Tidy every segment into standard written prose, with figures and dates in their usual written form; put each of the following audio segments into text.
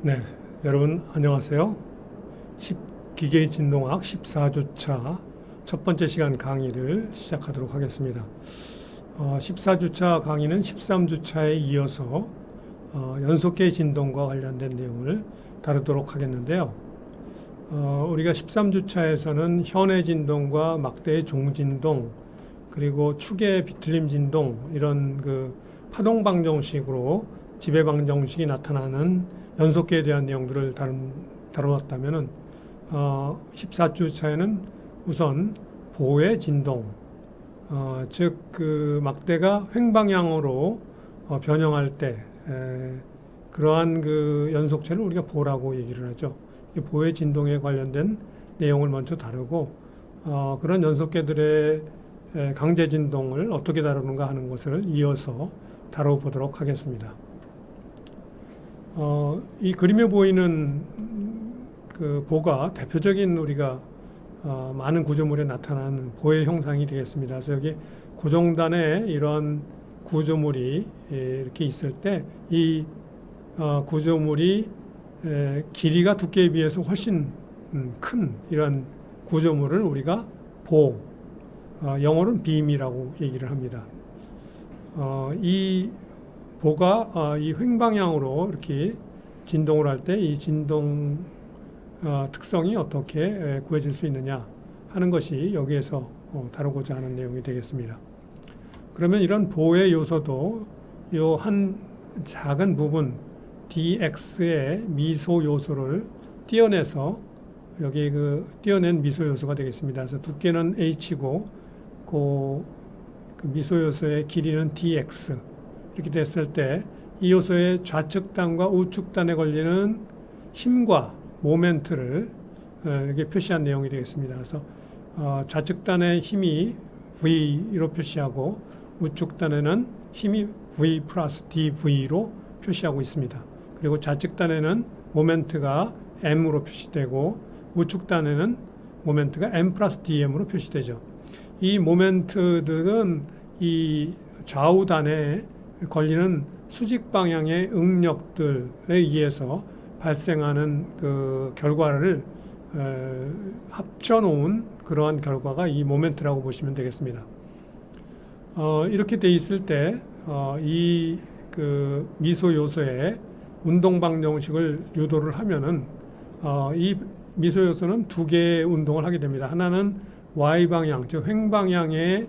네, 여러분 안녕하세요. 기계의 진동학 14주차 첫 번째 시간 강의를 시작하도록 하겠습니다. 14주차 강의는 13주차에 이어서 연속계의 진동과 관련된 내용을 다루도록 하겠는데요. 우리가 13주차에서는 현의 진동과 막대의 종진동, 그리고 축의 비틀림 진동, 이런 그 파동 방정식으로 지배 방정식이 나타나는 연속계에 대한 내용들을 다루었다면은 14주차에는 우선 보의 진동, 즉 그 막대가 횡방향으로 변형할 때 그러한 그 연속체를 우리가 보라고 얘기를 하죠. 이 보의 진동에 관련된 내용을 먼저 다루고 그런 연속계들의 강제 진동을 어떻게 다루는가 하는 것을 이어서 다뤄보도록 하겠습니다. 이 그림에 보이는 그 보가 대표적인 우리가 많은 구조물에 나타나는 보의 형상이 되겠습니다. 그래서 여기 고정단에 이런 구조물이 이렇게 있을 때 이 구조물이 길이가 두께에 비해서 훨씬 큰 이런 구조물을 우리가 보, 영어로는 빔이라고 얘기를 합니다. 이 보가 이 횡방향으로 이렇게 진동을 할 때 이 진동 특성이 어떻게 구해질 수 있느냐 하는 것이 여기에서 다루고자 하는 내용이 되겠습니다. 그러면 이런 보의 요소도 요 한 작은 부분 dx의 미소 요소를 떼어내서 여기 그 떼어낸 미소 요소가 되겠습니다. 그래서 두께는 h고 그 미소 요소의 길이는 dx 이렇게 됐을 때 이 요소의 좌측단과 우측단에 걸리는 힘과 모멘트를 이렇게 표시한 내용이 되겠습니다. 그래서 좌측단의 힘이 V로 표시하고 우측단에는 힘이 V 플러스 dV로 표시하고 있습니다. 그리고 좌측단에는 모멘트가 M으로 표시되고 우측단에는 모멘트가 M 플러스 DM으로 표시되죠. 이 모멘트들은 이 좌우단에 걸리는 수직 방향의 응력들에 의해서 발생하는 그 결과를 합쳐 놓은 그러한 결과가 이 모멘트라고 보시면 되겠습니다. 이렇게 돼 있을 때 이 그 미소 요소의 운동 방정식을 유도를 하면은 이 미소 요소는 두 개의 운동을 하게 됩니다. 하나는 Y 방향, 즉 횡방향의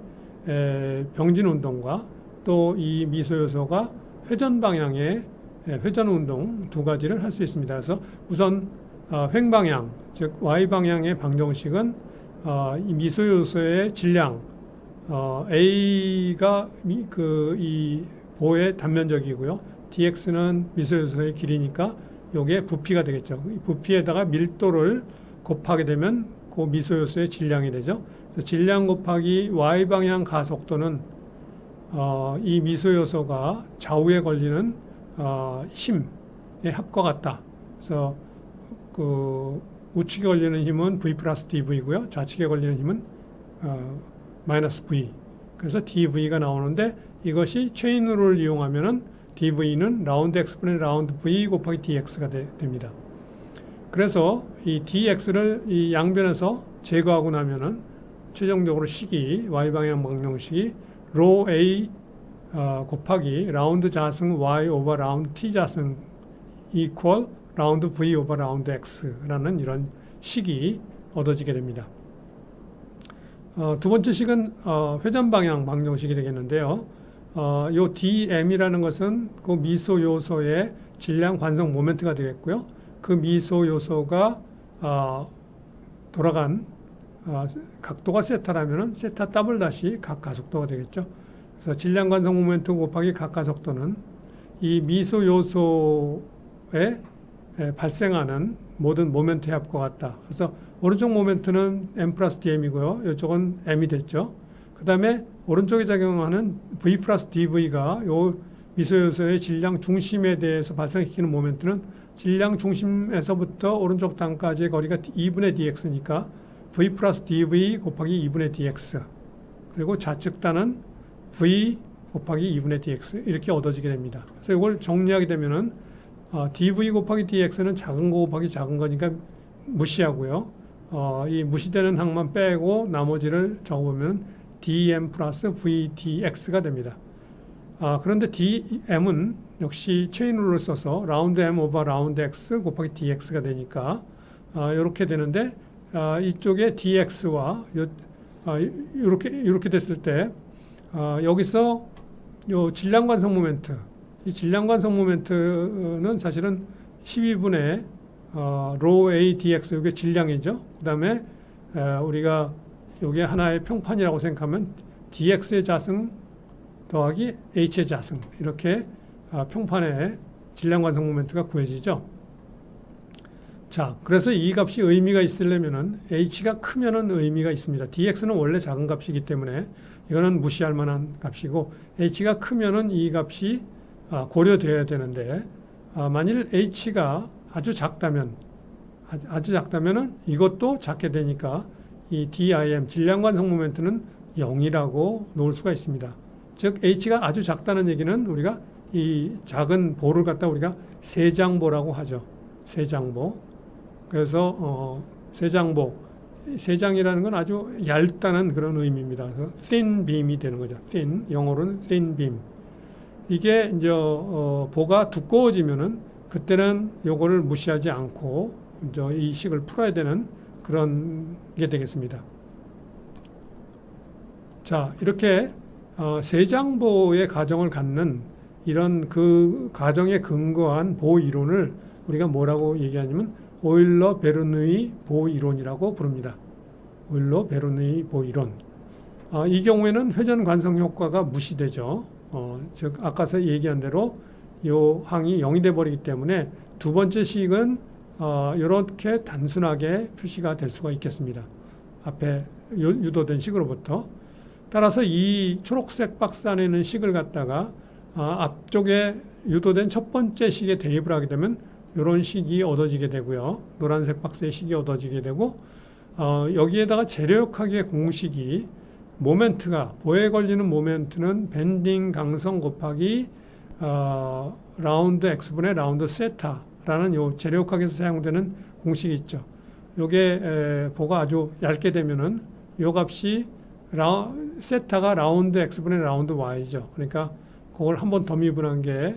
병진 운동과 또 이 미소 요소가 회전 방향의 회전 운동 두 가지를 할 수 있습니다. 그래서 우선 횡방향, 즉 Y 방향의 방정식은 이 미소 요소의 질량 A가 이 보의 단면적이고요. dx는 미소 요소의 길이니까 이게 부피가 되겠죠. 이 부피에다가 밀도를 곱하게 되면 그 미소 요소의 질량이 되죠. 질량 곱하기 Y 방향 가속도는 이 미소 요소가 좌우에 걸리는 힘의 합과 같다. 그래서 그 우측에 걸리는 힘은 V 플러스 dV고요. 좌측에 걸리는 힘은 마이너스 V. 그래서 dV가 나오는데 이것이 체인 룰을 이용하면은 dV는 라운드 x분의 라운드 V 곱하기 dx가 됩니다. 그래서 이 dx를 이 양변에서 제거하고 나면은 최종적으로 식이 y 방향 방정식이 로 a 곱하기 라운드 자승 y 오버 라운드 t 자승 이퀄 라운드 v 오버 라운드 x라는 이런 식이 얻어지게 됩니다. 두 번째 식은 회전 방향 방정식이 되겠는데요. 요 dm이라는 것은 그 미소 요소의 질량 관성 모멘트가 되겠고요. 그 미소 요소가 돌아간 각도가 세타라면은 세타 더블 다시 각 가속도가 되겠죠. 그래서 질량 관성 모멘트 곱하기 각 가속도는 이 미소 요소에 발생하는 모든 모멘트의 합과 같다. 그래서 오른쪽 모멘트는 m 플러스 dm이고요. 이쪽은 m이 됐죠. 그 다음에 오른쪽에 작용하는 v 플러스 dv가 요 미소 요소의 질량 중심에 대해서 발생시키는 모멘트는 질량 중심에서부터 오른쪽 단까지의 거리가 2분의 dx니까 v 플러스 dv 곱하기 2분의 dx 그리고 좌측 단은 v 곱하기 2분의 dx 이렇게 얻어지게 됩니다. 그래서 이걸 정리하게 되면은 dv 곱하기 dx는 작은 거 곱하기 작은 거니까 무시하고요. 이 무시되는 항만 빼고 나머지를 적어보면 dm 플러스 v dx가 됩니다. 그런데 dm은 역시 체인 룰을 써서 라운드 m 오버 라운드 x 곱하기 dx가 되니까 이렇게 되는데 이쪽에 dx와 이렇게 됐을 때 여기서 요 질량관성 모멘트, 이 질량관성 모멘트는 사실은 12분의 rho a dx, 이게 질량이죠. 그 다음에 우리가 이게 하나의 평판이라고 생각하면 dx의 자승 더하기 h의 자승, 이렇게 평판의 질량관성 모멘트가 구해지죠. 자, 그래서 이 값이 의미가 있으려면은 h가 크면은 의미가 있습니다. dx는 원래 작은 값이기 때문에 이거는 무시할 만한 값이고, h가 크면은 이 값이 고려되어야 되는데, 만일 h가 아주 작다면은 이것도 작게 되니까 이 dim 질량관성 모멘트는 0이라고 놓을 수가 있습니다. 즉 h가 아주 작다는 얘기는 우리가 이 작은 보를 갖다 우리가 세장보라고 하죠. 세장보. 그래서 세장이라는 건 아주 얇다는 그런 의미입니다. 그래서 thin beam이 되는 거죠. thin, 영어로는 thin beam. 이게 이제 보가 두꺼워지면은 그때는 요거를 무시하지 않고 이제 이 식을 풀어야 되는 그런 게 되겠습니다. 자, 이렇게 세장보의 가정을 갖는 이런 그 가정에 근거한 보 이론을 우리가 뭐라고 얘기하냐면 오일러 베르누이 보 이론이라고 부릅니다. 오일러 베르누이 보 이론. 이 경우에는 회전 관성 효과가 무시되죠. 즉 아까 얘기한 대로 요 항이 0이 돼 버리기 때문에 두 번째 식은 이렇게 단순하게 표시가 될 수가 있겠습니다. 앞에 유도된 식으로부터. 따라서 이 초록색 박스 안에 있는 식을 갖다가 앞쪽에 유도된 첫 번째 식에 대입을 하게 되면 이런 식이 얻어지게 되고요. 노란색 박스의 식이 얻어지게 되고, 여기에다가 재료역학의 공식이 모멘트가, 보에 걸리는 모멘트는 밴딩 강성 곱하기 라운드 x분의 라운드 세타라는 요 재료역학에서 사용되는 공식이 있죠. 요게 보가 아주 얇게 되면은 요 값이 세타가 라운드 x분의 라운드 y죠. 그러니까 그걸 한 번 더 미분한 게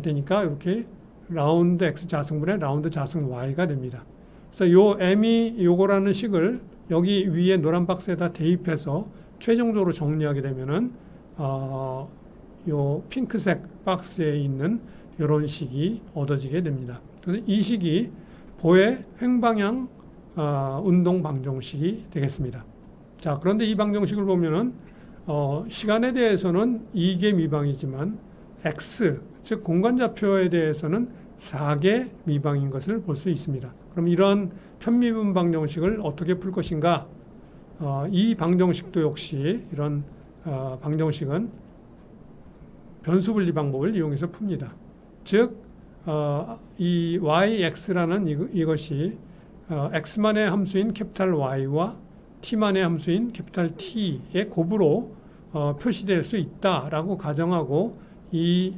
되니까 이렇게 라운드 x 자승분의 라운드 자승 y가 됩니다. 그래서 요 m이 요거라는 식을 여기 위에 노란 박스에다 대입해서 최종적으로 정리하게 되면은 요 핑크색 박스에 있는 이런 식이 얻어지게 됩니다. 그래서 이 식이 보의 횡방향 운동 방정식이 되겠습니다. 자, 그런데 이 방정식을 보면은 시간에 대해서는 2개 미방이지만 x, 즉 공간좌표에 대해서는 4개 미방인 것을 볼 수 있습니다. 그럼 이런 편미분 방정식을 어떻게 풀 것인가? 이 방정식도 역시 이런 방정식은 변수분리 방법을 이용해서 풉니다. 즉, 이 yx라는 이것이 x만의 함수인 캐피탈 Y와 t만의 함수인 캐피탈 T의 곱으로 표시될 수 있다라고 가정하고 이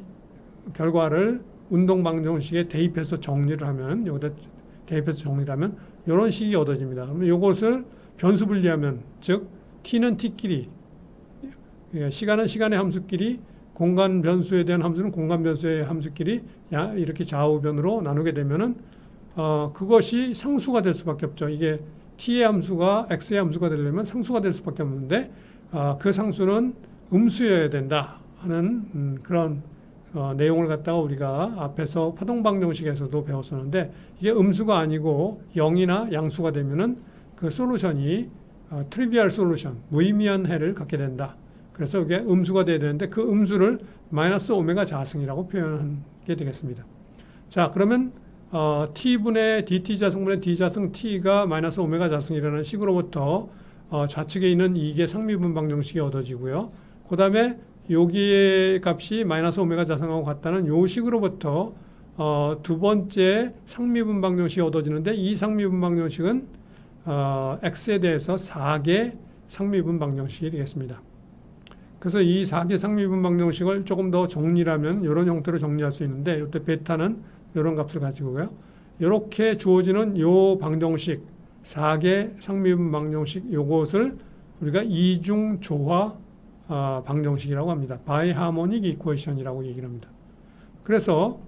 결과를 운동 방정식에 대입해서 정리를 하면, 여기다 대입해서 정리를 하면 이런 식이 얻어집니다. 그러면 이것을 변수 분리하면, 즉 t는 t끼리, 시간은 시간의 함수끼리, 공간 변수에 대한 함수는 공간 변수의 함수끼리 이렇게 좌우변으로 나누게 되면은 그것이 상수가 될 수밖에 없죠. 이게 t의 함수가 x의 함수가 되려면 상수가 될 수밖에 없는데 그 상수는 음수여야 된다 하는 그런 내용을 갖다가 우리가 앞에서 파동 방정식에서도 배웠었는데, 이게 음수가 아니고 0이나 양수가 되면은 그 솔루션이 트리비얼 솔루션, 무의미한 해를 갖게 된다. 그래서 이게 음수가 돼야 되는데 그 음수를 마이너스 오메가 자승이라고 표현하게 되겠습니다. 자, 그러면 t분의 dt 자승분의 d 자승 t가 마이너스 오메가 자승이라는 식으로부터 좌측에 있는 2개 상미분 방정식이 얻어지고요. 그 다음에 여기의 값이 마이너스 오메가 자승하고 같다는 요 식으로부터 두 번째 상미분 방정식이 얻어지는데, 이 상미분 방정식은 x에 대해서 4개 상미분 방정식이 되겠습니다. 그래서 이 4개 상미분 방정식을 조금 더 정리하면 이런 형태로 정리할 수 있는데, 이때 베타는 이런 값을 가지고요. 이렇게 주어지는 요 방정식 4개 상미분 방정식 요것을 우리가 이중 조화 방정식이라고 합니다. 바이하모닉 이퀘이션이라고 얘기를 합니다. 그래서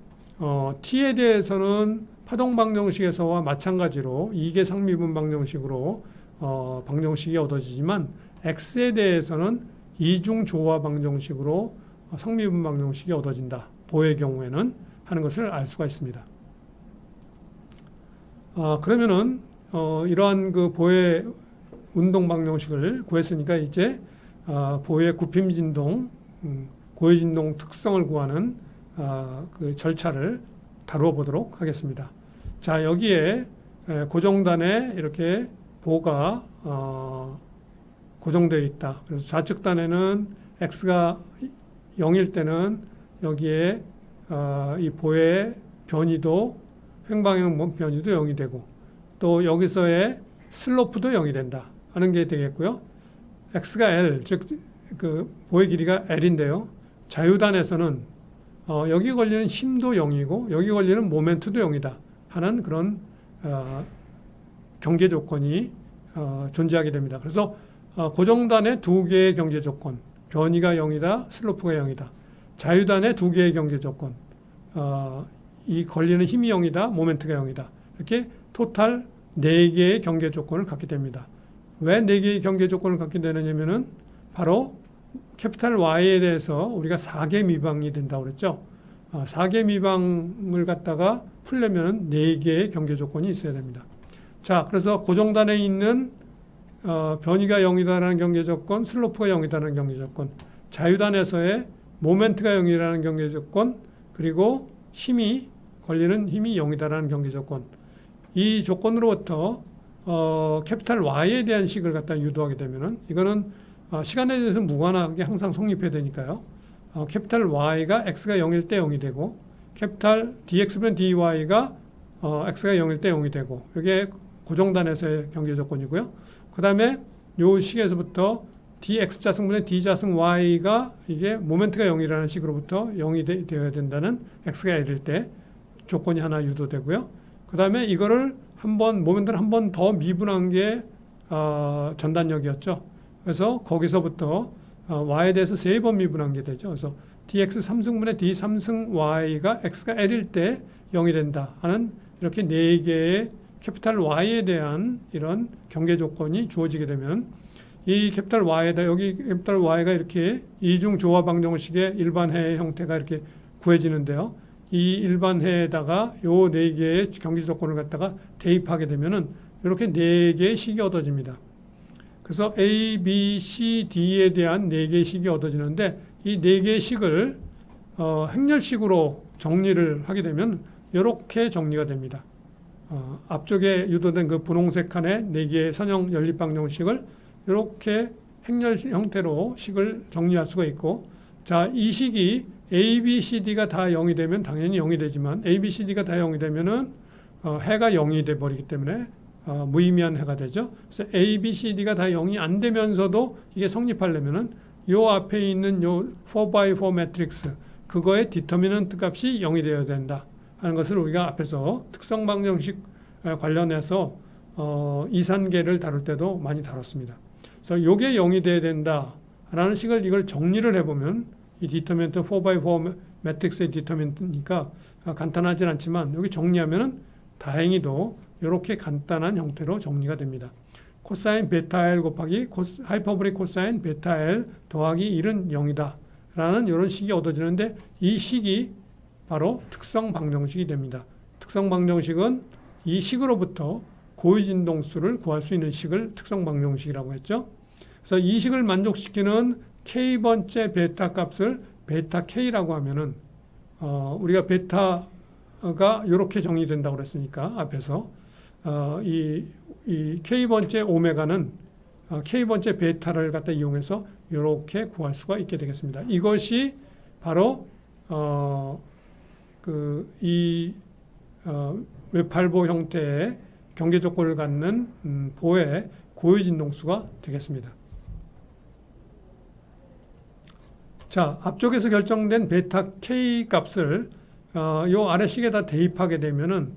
t에 대해서는 파동 방정식에서와 마찬가지로 2개 상미분 방정식으로 방정식이 얻어지지만 x에 대해서는 이중 조화 방정식으로 상미분 방정식이 얻어진다. 보의 경우에는 하는 것을 알 수가 있습니다. 그러면은 이러한 그 보의 운동 방정식을 구했으니까 이제 보의 굽힘 진동, 고의 진동 특성을 구하는 그 절차를 다루어 보도록 하겠습니다. 자, 여기에 고정단에 이렇게 보가 고정되어 있다. 그래서 좌측단에는 x가 0일 때는 여기에 이 보의 변이도 횡방향 변이도 0이 되고 또 여기서의 슬로프도 0이 된다 하는 게 되겠고요. x가 L, 즉 그 보의 길이가 L인데요. 자유단에서는 여기 걸리는 힘도 0이고 여기 걸리는 모멘트도 0이다 하는 그런 경계 조건이 존재하게 됩니다. 그래서 고정단의 두 개의 경계 조건, 변이가 0이다, 슬로프가 0이다. 자유단의 두 개의 경계 조건, 이 걸리는 힘이 0이다, 모멘트가 0이다. 이렇게 토탈 4개의 경계 조건을 갖게 됩니다. 왜 4개의 경계 조건을 갖게 되느냐면은 바로 캐피탈 Y에 대해서 우리가 4개 미방이 된다고 그랬죠. 4개 미방을 갖다가 풀려면 4개의 경계 조건이 있어야 됩니다. 자, 그래서 고정단에 있는 변이가 0이다라는 경계 조건, 슬로프가 0이다라는 경계 조건, 자유단에서의 모멘트가 0이라는 경계 조건, 그리고 걸리는 힘이 0이다라는 경계 조건. 이 조건으로부터 캐피탈 Y에 대한 식을 갖다 유도하게 되면은 이거는 시간에 대해서 무관하게 항상 성립해야 되니까요. 캐피탈 Y가 X가 0일 때 0이 되고 캐피탈 DX분 DY가 X가 0일 때 0이 되고 이게 고정단에서의 경계 조건이고요. 그 다음에 요 식에서부터 DX자승분의 D자승 Y가 이게 모멘트가 0이라는 식으로부터 0이 되어야 된다는 X가 L일 때 조건이 하나 유도되고요. 그 다음에 이거를 모멘트를 한 번 더 미분한 게 전단력이었죠. 그래서 거기서부터 Y에 대해서 3번 미분한 게 되죠. 그래서 DX 3승분의 D 3승 Y가 X가 L일 때 0이 된다 하는 이렇게 4개의 캐피탈 Y에 대한 이런 경계 조건이 주어지게 되면 이 캐피탈 Y에다 여기 캐피탈 Y가 이렇게 이중 조화 방정식의 일반해 형태가 이렇게 구해지는데요. 이 일반해에다가 요 4개의 경계 조건을 갖다가 대입하게 되면은 이렇게 4개의 식이 얻어집니다. 그래서 A, B, C, D에 대한 4개의 식이 얻어지는데 이 4개의 식을 행렬식으로 정리를 하게 되면 이렇게 정리가 됩니다. 앞쪽에 유도된 그 분홍색 칸의 4개의 선형 연립 방정식을 이렇게 행렬 형태로 식을 정리할 수가 있고, 자, 이 식이 A, B, C, D가 다 0이 되면 당연히 0이 되지만 A, B, C, D가 다 0이 되면은 해가 0이 돼 버리기 때문에 무의미한 해가 되죠. 그래서 A, B, C, D가 다 0이 안 되면서도 이게 성립하려면은 요 앞에 있는 요 4x4 매트릭스 그거의 디터미넌트 값이 0이 되어야 된다 하는 것을 우리가 앞에서 특성 방정식 관련해서 이산계를 다룰 때도 많이 다뤘습니다. 그래서 요게 0이 돼야 된다라는 식을 이걸 정리를 해보면 이 디터미넌트 4x4 매트릭스의 디터미넌트니까 간단하진 않지만 여기 정리하면은 다행히도 이렇게 간단한 형태로 정리가 됩니다. 코사인 베타 L 곱하기 하이퍼보릭 코사인 베타 L 더하기 1은 0이다 라는 이런 식이 얻어지는데 이 식이 바로 특성 방정식이 됩니다. 특성 방정식은 이 식으로부터 고의 진동수를 구할 수 있는 식을 특성 방정식이라고 했죠. 그래서 이 식을 만족시키는 k번째 베타 값을 베타 k라고 하면은 우리가 베타가 이렇게 정리된다고 그랬으니까 앞에서 이 k번째 오메가는 k번째 베타를 갖다 이용해서 이렇게 구할 수가 있게 되겠습니다. 이것이 바로 외팔보 형태의 경계 조건을 갖는 보의 고의 진동수가 되겠습니다. 자, 앞쪽에서 결정된 베타 K 값을 요 아래식에다 대입하게 되면은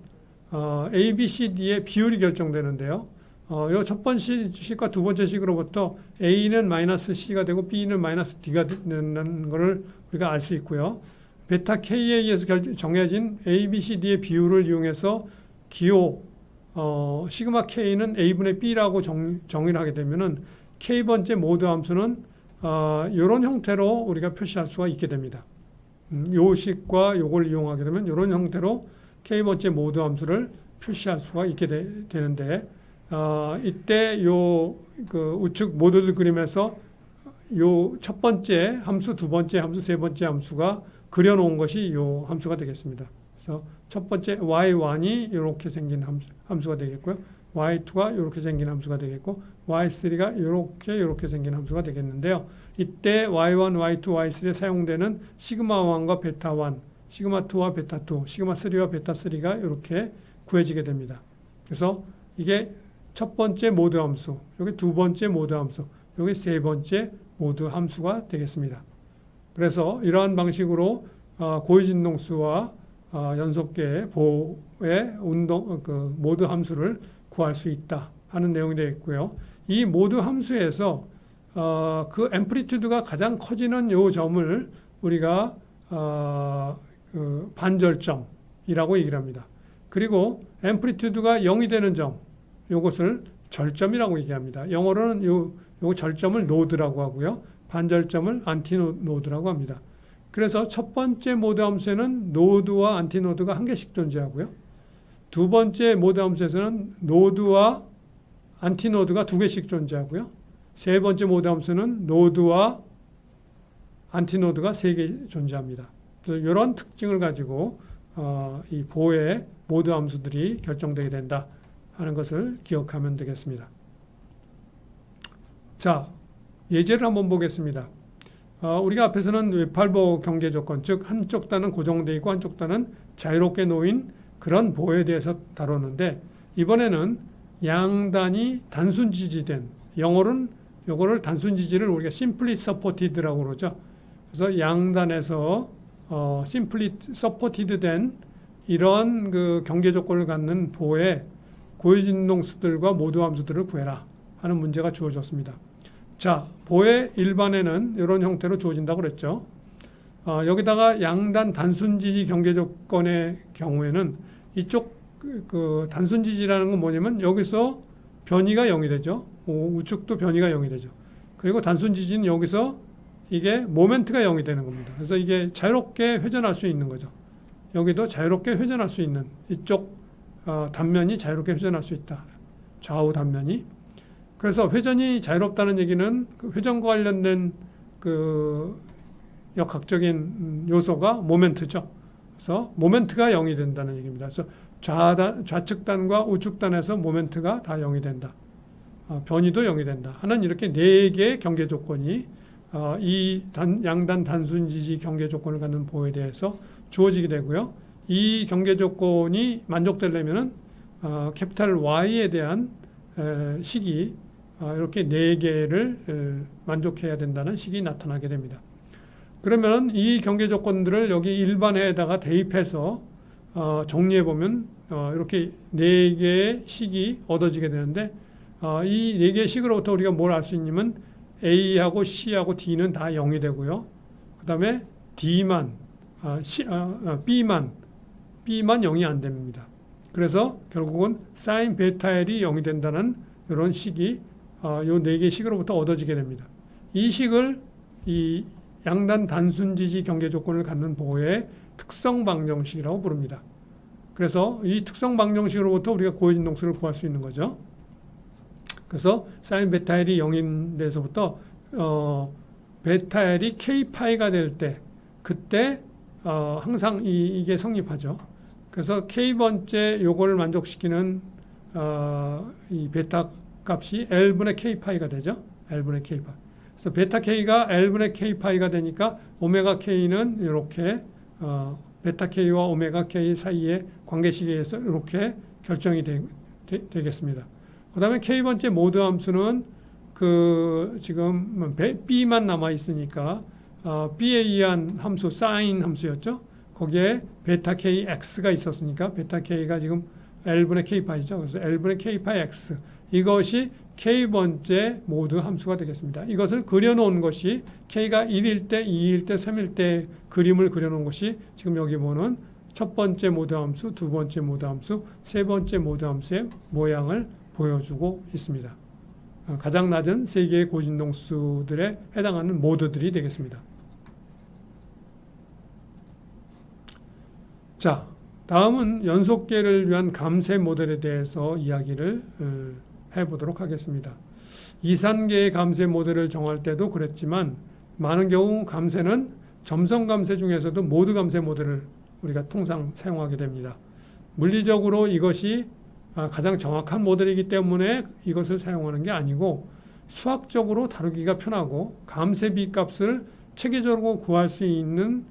A, B, C, D의 비율이 결정되는데요. 요 첫 번째 식과 두 번째 식으로부터 A는 마이너스 C가 되고 B는 마이너스 D가 된다는 것을 우리가 알 수 있고요. 베타 K에 의해서 정해진 A, B, C, D의 비율을 이용해서 기호 시그마 K는 A분의 B라고 정의를 하게 되면은 K번째 모드 함수는 이런 형태로 우리가 표시할 수가 있게 됩니다. 요 식과 요걸 이용하게 되면 이런 형태로 K번째 모드 함수를 표시할 수가 있게 되는데 이때 요 그 우측 모듈 그림에서 요 첫 번째 함수, 두 번째 함수, 세 번째 함수가 그려놓은 것이 요 함수가 되겠습니다. 그래서 첫 번째 y1이 이렇게 생긴 함수가 되겠고요. y2가 이렇게 생긴 함수가 되겠고 y3가 이렇게 생긴 함수가 되겠는데요. 이때 y1, y2, y3에 사용되는 시그마1과 베타1, 시그마2와 베타2, 시그마3와 베타3가 이렇게 구해지게 됩니다. 그래서 이게 첫 번째 모드 함수, 여기 두 번째 모드 함수, 여기 세 번째 모드 함수가 되겠습니다. 그래서 이러한 방식으로 고위진동수와 연속계 보의 모드 함수를 구할 수 있다 하는 내용이 되어 있고요. 이 모드 함수에서 그 앰플리튜드가 가장 커지는 요 점을 우리가 그 반절점이라고 얘기를 합니다. 그리고 앰플리튜드가 0이 되는 점, 요것을 절점이라고 얘기합니다. 영어로는 요 절점을 노드라고 하고요. 반절점을 안티노드라고 합니다. 그래서 첫 번째 모드 함수에는 노드와 안티노드가 한 개씩 존재하고요. 두 번째 모드 함수에서는 노드와 안티노드가 두 개씩 존재하고요. 세 번째 모드 함수는 노드와 안티노드가 세 개 존재합니다. 그래서 이런 특징을 가지고 이 보의 모드 함수들이 결정되게 된다 하는 것을 기억하면 되겠습니다. 자, 예제를 한번 보겠습니다. 우리가 앞에서는 웨팔보 경계 조건, 즉 한쪽 단은 고정되어 있고 한쪽 단은 자유롭게 놓인 그런 보에 대해서 다뤘는데 이번에는 양단이 단순 지지된, 영어로는 요거를 단순 지지를 우리가 simply supported라고 그러죠. 그래서 양단에서 simply supported 된 이런 그 경계 조건을 갖는 보의 고위진동수들과 모드 함수들을 구해라 하는 문제가 주어졌습니다. 자, 보의 일반에는 이런 형태로 주어진다고 그랬죠. 여기다가 양단 단순지지 경계 조건의 경우에는 이쪽 그 단순지지라는 건 뭐냐면 여기서 변이가 0이 되죠. 우측도 변이가 0이 되죠. 그리고 단순지지는 여기서 이게 모멘트가 0이 되는 겁니다. 그래서 이게 자유롭게 회전할 수 있는 거죠. 여기도 자유롭게 회전할 수 있는 이쪽 단면이 자유롭게 회전할 수 있다. 좌우 단면이. 그래서 회전이 자유롭다는 얘기는 그 회전과 관련된 그 역학적인 요소가 모멘트죠. 그래서 모멘트가 0이 된다는 얘기입니다. 그래서 좌측단과 우측단에서 모멘트가 다 0이 된다. 변이도 0이 된다. 하는 이렇게 네 개의 경계 조건이 이 양단 단순지지 경계 조건을 갖는 보에 대해서 주어지게 되고요. 이 경계 조건이 만족되려면은 캐피탈 Y에 대한 식이 이렇게 네 개를 만족해야 된다는 식이 나타나게 됩니다. 그러면 이 경계 조건들을 여기 일반에다가 대입해서 정리해 보면 이렇게 네 개의 식이 얻어지게 되는데 이 네 개의 식으로부터 우리가 뭘 알 수 있냐면 A하고 C하고 D는 다 0이 되고요. 그 다음에 D만 B만 0이 안 됩니다. 그래서 결국은 사인 베타 L이 0이 된다는 이런 식이 요 네 개의 식으로부터 얻어지게 됩니다. 이 식을 이 양단 단순지지 경계 조건을 갖는 보의 특성 방정식이라고 부릅니다. 그래서 이 특성 방정식으로부터 우리가 고위진동수를 구할 수 있는 거죠. 그래서 사인 베타 L이 0인 데서부터 베타 L이 K파이가 될 때 그때 항상 이게 성립하죠. 그래서 K번째 요걸 만족시키는 이 베타 값이 L분의 K파이가 되죠. L분의 K파이. 그래서 베타 K가 L분의 K파이가 되니까 오메가 K는 이렇게 베타 K와 오메가 K 사이의 관계식에 의해서 이렇게 결정이 되겠습니다. 그 다음에 K번째 모드 함수는 그 지금 B만 남아 있으니까 B에 의한 함수 사인 함수였죠. 거기에 베타 KX가 있었으니까 베타 K가 지금 L분의 K파이죠. 그래서 L분의 K파이 X 이것이 K번째 모드 함수가 되겠습니다. 이것을 그려놓은 것이 K가 1일 때, 2일 때, 3일 때 그림을 그려놓은 것이 지금 여기 보는 첫 번째 모드 함수, 두 번째 모드 함수, 세 번째 모드 함수의 모양을 보여주고 있습니다. 가장 낮은 세 개의 고진동수들에 해당하는 모드들이 되겠습니다. 자, 다음은 연속계를 위한 감세 모델에 대해서 이야기를 해보도록 하겠습니다. 이산계의 감세 모델을 정할 때도 그랬지만 많은 경우 감세는 점성 감세 중에서도 모드 감세 모델을 우리가 통상 사용하게 됩니다. 물리적으로 이것이 가장 정확한 모델이기 때문에 이것을 사용하는 게 아니고 수학적으로 다루기가 편하고 감세비 값을 체계적으로 구할 수 있는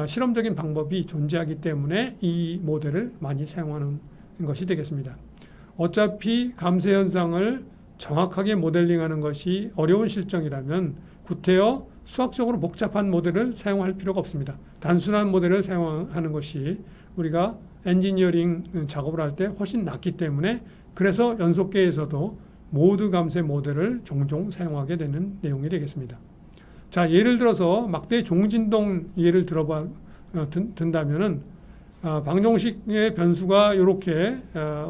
실험적인 방법이 존재하기 때문에 이 모델을 많이 사용하는 것이 되겠습니다. 어차피 감세 현상을 정확하게 모델링하는 것이 어려운 실정이라면 구태여 수학적으로 복잡한 모델을 사용할 필요가 없습니다. 단순한 모델을 사용하는 것이 우리가 엔지니어링 작업을 할 때 훨씬 낫기 때문에 그래서 연속계에서도 모드 감세 모델을 종종 사용하게 되는 내용이 되겠습니다. 자, 예를 들어서 막대 종진동 예를 든다면은 방정식의 변수가 이렇게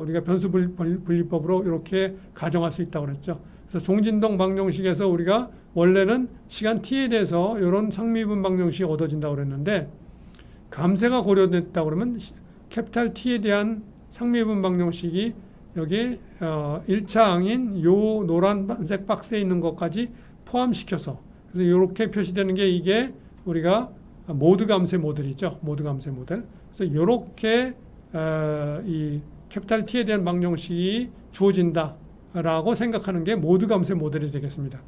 우리가 변수 분리법으로 이렇게 가정할 수 있다고 그랬죠. 그래서 종진동 방정식에서 우리가 원래는 시간 t에 대해서 이런 상미분 방정식이 얻어진다고 그랬는데 감세가 고려됐다 그러면 캐피탈 T에 대한 상미분 방정식이 여기 1차 항인 요 노란색 박스에 있는 것까지 포함시켜서 그래서 이렇게 표시되는 게 이게 우리가 모드 감세 모델이죠. 모드 감세 모델. 그래서 이렇게 이 캐피탈 T에 대한 방정식이 주어진다라고 생각하는 게 모드 감세 모델이 되겠습니다.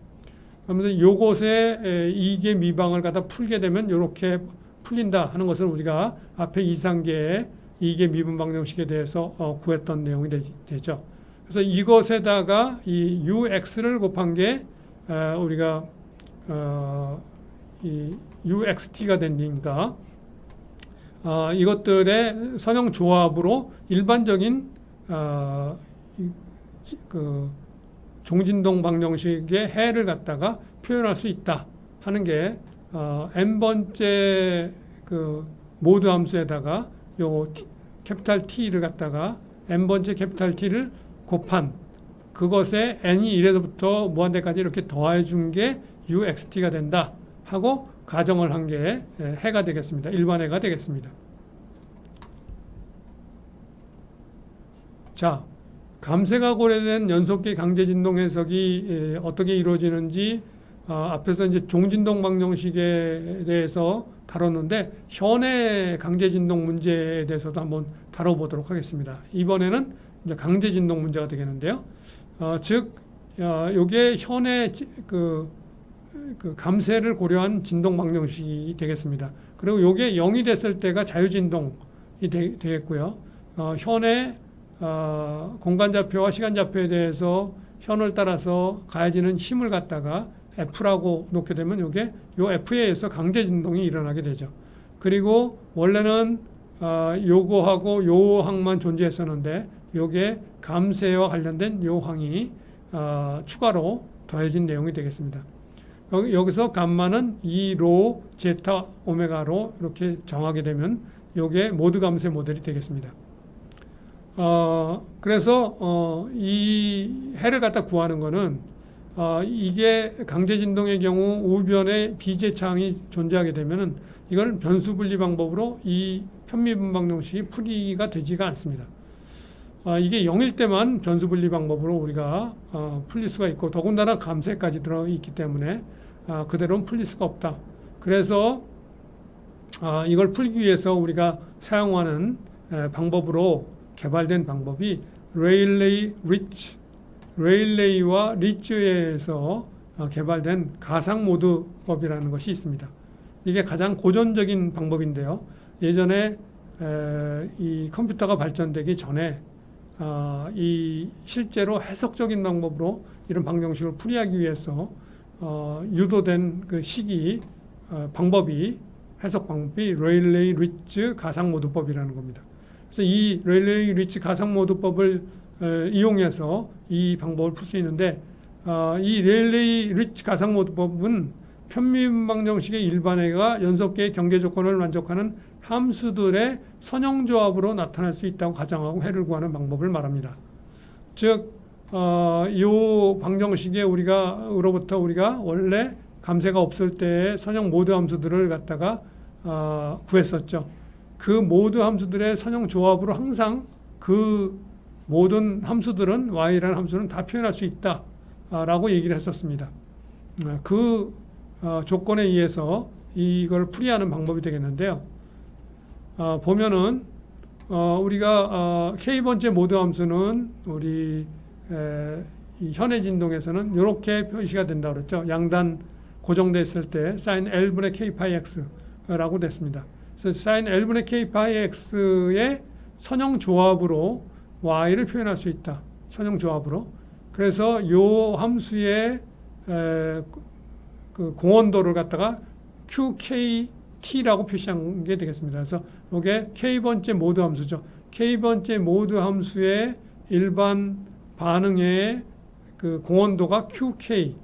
그러면서 요것에 이게 미방을 갖다 풀게 되면 이렇게 풀린다 하는 것을 우리가 앞에 이상계의 이게 미분 방정식에 대해서 구했던 내용이 되죠. 그래서 이것에다가 이 UX를 곱한 게 우리가 이 UXT가 되니까 이것들의 선형 조합으로 일반적인 그 종진동 방정식의 해를 갖다가 표현할 수 있다 하는 게 n번째 그 모드 함수에다가 요 캐피탈 T를 갖다가 n번째 캐피탈 T를 곱한 그것에 n이 1에서부터 무한대까지 이렇게 더해 준 게 UXT가 된다 하고 가정을 한 게 해가 되겠습니다. 일반해가 되겠습니다. 자, 감세가 고려된 연속계 강제진동 해석이 어떻게 이루어지는지 앞에서 이제 종진동 방정식에 대해서 다뤘는데 현의 강제진동 문제에 대해서도 한번 다뤄보도록 하겠습니다. 이번에는 이제 강제진동 문제가 되겠는데요. 즉, 이게 현의 그 감세를 고려한 진동 방정식이 되겠습니다. 그리고 이게 0이 됐을 때가 자유진동이 되겠고요. 현의 공간좌표와 시간좌표에 대해서 현을 따라서 가해지는 힘을 갖다가 F라고 놓게 되면 이게 요 F에 의해서 강제진동이 일어나게 되죠. 그리고 원래는 요거하고 요 항만 존재했었는데 요게 감세와 관련된 요 항이 추가로 더해진 내용이 되겠습니다. 여기서 감마는 2로 제타 오메가로 이렇게 정하게 되면 요게 모드 감세 모델이 되겠습니다. 그래서 이 해를 갖다 구하는 거는 이게 강제진동의 경우 우변에 비제차항이 존재하게 되면은 이걸 변수 분리 방법으로 이 편미분 방정식이 풀이가 되지가 않습니다. 이게 0일 때만 변수 분리 방법으로 우리가 풀릴 수가 있고 더군다나 감세까지 들어있기 때문에 그대로는 풀릴 수가 없다. 그래서 이걸 풀기 위해서 우리가 사용하는 방법으로 개발된 방법이 레일레이와 리츠에서 개발된 가상 모드법이라는 것이 있습니다. 이게 가장 고전적인 방법인데요. 예전에 이 컴퓨터가 발전되기 전에 이 실제로 해석적인 방법으로 이런 방정식을 풀이하기 위해서 유도된 그 시기 방법이 해석 방법이 레일레이-리츠 가상모드법이라는 겁니다. 그래서 이 레일레이-리츠 가상모드법을 이용해서 이 방법을 풀 수 있는데, 이 레일레이-리츠 가상모드법은 편미분방정식의 일반해가 연속계의 경계 조건을 만족하는 함수들의 선형조합으로 나타날 수 있다고 가정하고 해를 구하는 방법을 말합니다. 즉, 이 방정식에 으로부터 우리가 원래 감세가 없을 때의 선형 모드 함수들을 갖다가 구했었죠. 그 모드 함수들의 선형 조합으로 항상 그 모든 함수들은 y라는 함수는 다 표현할 수 있다라고 얘기를 했었습니다. 그 조건에 의해서 이걸 풀이하는 방법이 되겠는데요. 보면은 우리가 k번째 모드 함수는 우리 이 현의 진동에서는 이렇게 표시가 된다고 그랬죠. 양단 고정됐을 때 sin L분의 k 파이 x라고 됐습니다. 그래서 sin L분의 k 파이 x의 선형 조합으로 y를 표현할 수 있다. 선형 조합으로. 그래서 이 함수의 그 공원도를 갖다가 qkt라고 표시한 게 되겠습니다. 그래서 이게 k번째 모드 함수죠. k번째 모드 함수의 일반 반응의 그 공원도가 qk.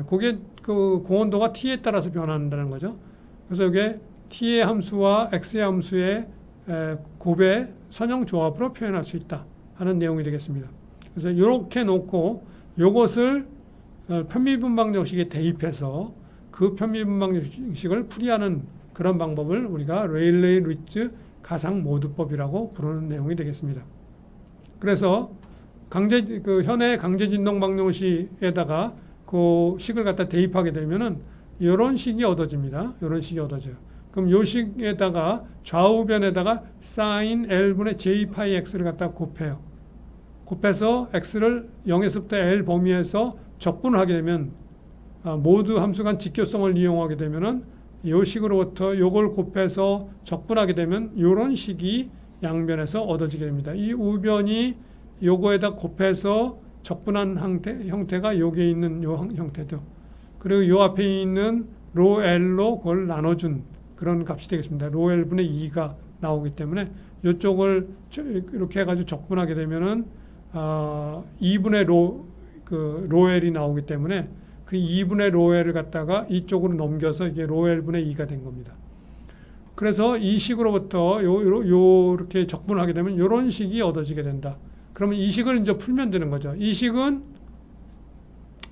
그게 그 공원도가 t에 따라서 변한다는 거죠. 그래서 이게 t의 함수와 x의 함수의 곱의 선형 조합으로 표현할 수 있다 하는 내용이 되겠습니다. 그래서 이렇게 놓고 이것을 편미분방정식에 대입해서 그 편미분방정식을 풀이하는 그런 방법을 우리가 레일레이-리츠 가상모드법이라고 부르는 내용이 되겠습니다. 그래서 현의 강제진동 방정식에다가 그 식을 갖다 대입하게 되면은 이런 식이 얻어집니다. 이런 식이 얻어져요. 그럼 이 식에다가 좌우변에다가 sin L분의 J 파이 X를 갖다 곱해요. 곱해서 X를 0에서부터 L 범위에서 적분을 하게 되면 모드 함수 간 직교성을 이용하게 되면은 이 식으로부터 이걸 곱해서 적분하게 되면 이런 식이 양변에서 얻어지게 됩니다. 이 우변이 요거에다 곱해서 적분한 형태가 여기에 있는 요 형태죠. 그리고 요 앞에 있는 로 L로 그걸 나눠준 그런 값이 되겠습니다. 로 L분의 2가 나오기 때문에 이쪽을 이렇게 해가지고 적분하게 되면은 2분의 로 L이 나오기 때문에 그 2분의 로 L을 갖다가 이쪽으로 넘겨서 이게 로 L분의 2가 된 겁니다. 그래서 이 식으로부터 이렇게 적분을 하게 되면 이런 식이 얻어지게 된다. 그러면 이 식을 이제 풀면 되는 거죠. 이 식은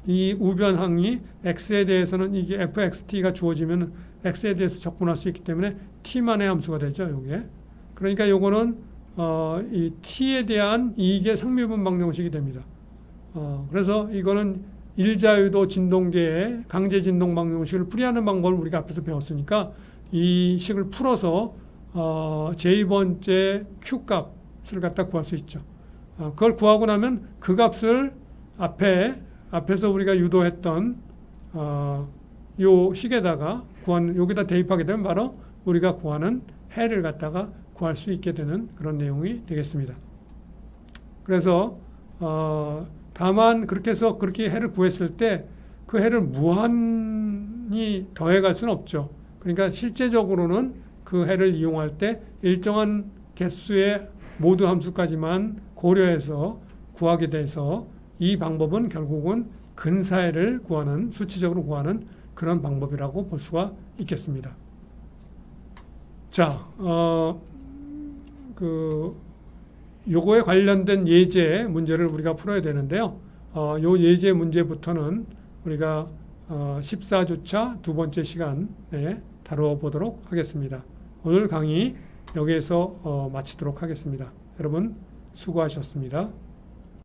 이 우변항이 x에 대해서는 이게 fxt가 주어지면 x에 대해서 적분할 수 있기 때문에 t만의 함수가 되죠. 요게. 그러니까 요거는 이 t에 대한 이익의 상미분방정식이 됩니다. 그래서 이거는 일자유도 진동계의 강제 진동 방정식을 풀이하는 방법을 우리가 앞에서 배웠으니까 이 식을 풀어서 j 번째 q 값을 갖다 구할 수 있죠. 그걸 구하고 나면 그 값을 앞에서 우리가 유도했던 요 식에다가 여기다 대입하게 되면 바로 우리가 구하는 해를 갖다가 구할 수 있게 되는 그런 내용이 되겠습니다. 그래서 다만 그렇게 해서 그렇게 해를 구했을 때 그 해를 무한히 더해갈 수는 없죠. 그러니까 실제적으로는 그 해를 이용할 때 일정한 개수의 모드 함수까지만 고려해서 구하게 돼서 이 방법은 결국은 근사해를 구하는, 수치적으로 구하는 그런 방법이라고 볼 수가 있겠습니다. 자, 요거에 관련된 예제 문제를 우리가 풀어야 되는데요. 요 예제 문제부터는 우리가 14주차 두 번째 시간에 다뤄보도록 하겠습니다. 오늘 강의 여기에서 마치도록 하겠습니다. 여러분 수고하셨습니다.